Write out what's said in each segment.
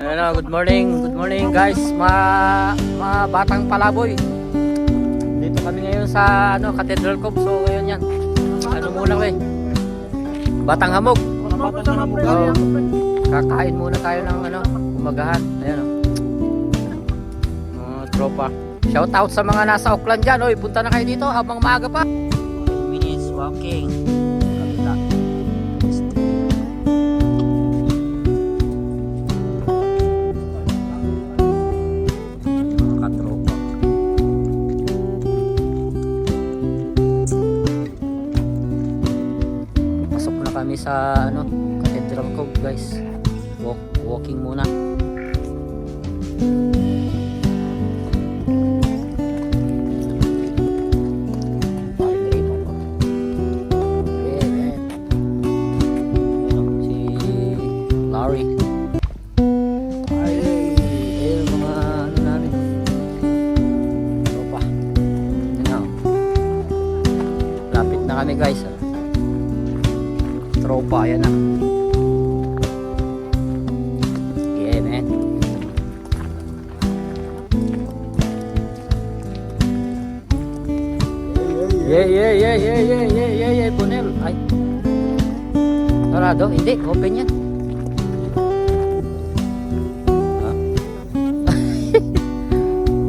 Hello, good morning guys, mga batang palaboy. Dito kami ngayon sa Cathedral Cove. So ngayon yan. Muna kami? Batang hamog. So, kakain muna tayo ng umagahan. Ayan tropa. Shout out sa mga nasa Auckland dyan. Oy, punta na kayo dito habang maaga pa. 10 minutes walking. Kami sa Cathedral Cove guys. Walking muna. Si Larry. Ay, mga namin. Tropa. Lapit na kami guys. Tropa, yan na. Yeah, man. Yeah, Bonel. Ay. Sarado? Hindi, open yan.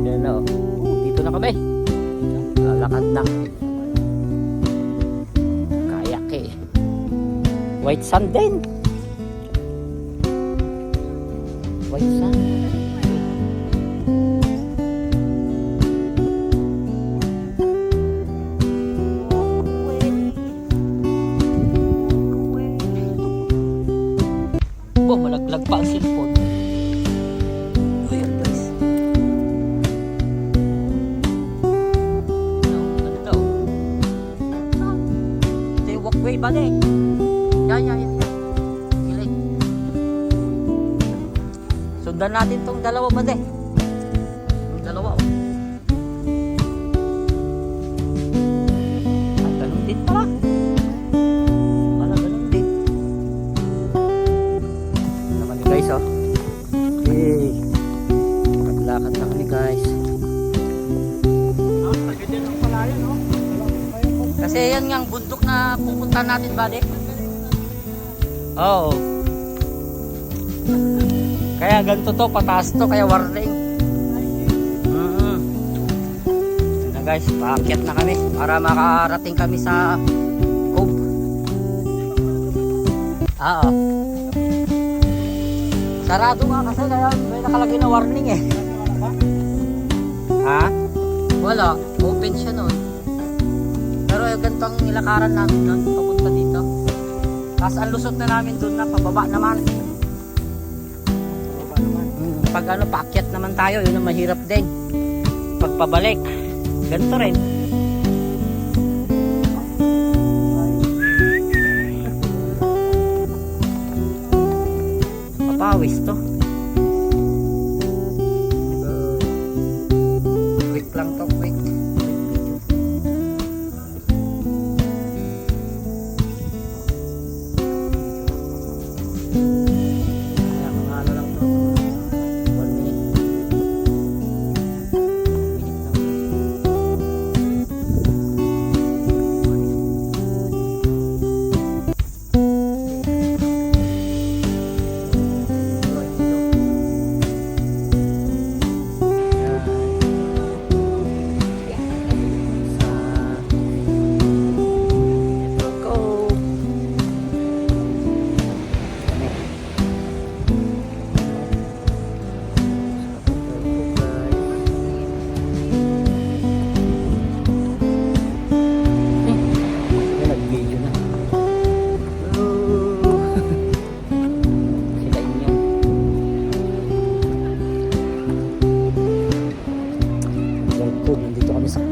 Yan o. Dito na kami. Lalakad na. White sand din. White sand. Oh, malaglag pa ang cellphone. Ayan guys. Ano daw? Ito yung walkway ba din? Yan. Gilig. Sundan natin tong dalawa ba de? Yung dalawa oh. Ay, ganun din pala. Ganun din. Ano kami guys oh. Hey. Maglakad na kami guys. Kasi yan nga ang bundok na pupunta natin ba de? Oo. Kaya ganito to, pataas to, kaya warning. Na guys, paakyat na kami para makarating kami sa cove. Oo. Sarado nga kasi kaya may nakalagay na warning eh. Ha? Wala, open siya noon. Pero ganito ang nilakaran namin noon papunta dito. Tapos ang lusot na namin doon na pababa naman. Pag paakyat naman tayo, yun ang mahirap din. Pag pabalik, ganito rin. Papawis to. Quick lang to, quick.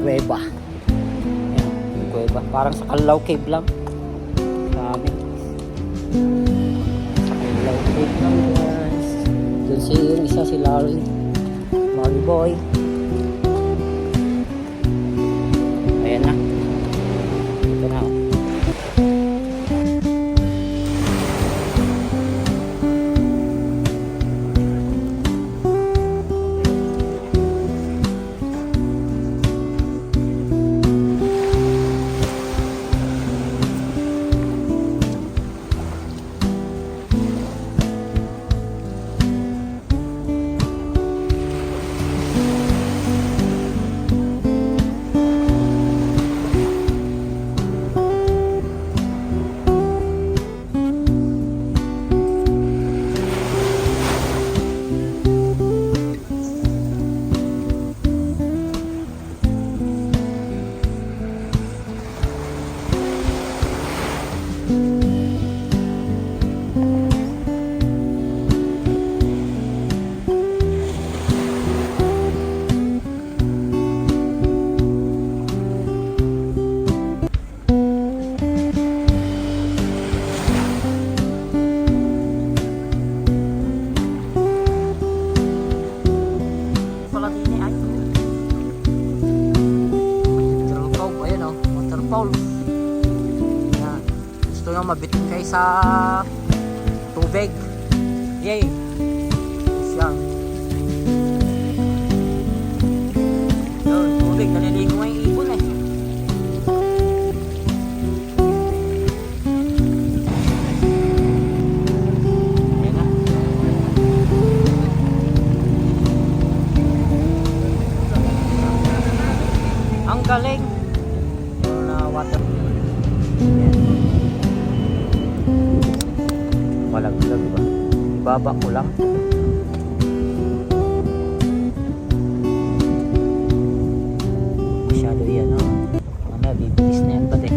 Kuweba. Ayan, yung kuweba. Parang sa Kalaw Cave lang. Sa amin. Sa Kalaw Cave lang guys. Doon yung isa si Larry. Larry boy. Ayan na. Ito na. mabitin kayo sa tubig. Yay! Siya. Yun, tubig, naliligo nga yung ibon eh. Ayan na. Ang galing! Yung water. Ayan. Malaglag ba? Ibaba ko lang. Masyado yan, no? Mamaya bibilis na yan ba't eh.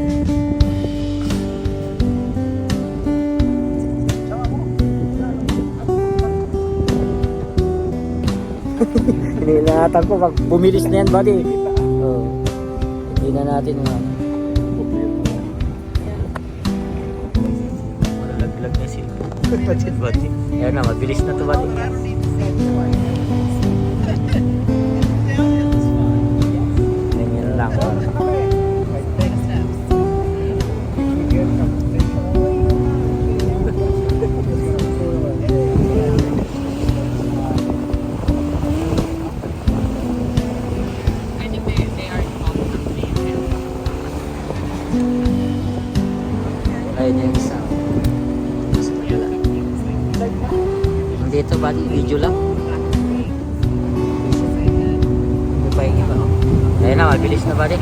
Hinihilatan ko pag bumilis na yan ba't eh. Oh. Hindi na natin malalaglag na sila. Bati. Ayan na, mabilis na to bati. Ganyan lang. Ayun yung isa. Dito ba? Video lang? Hindi pa yung iba. Ayun na, mabilis na ba din?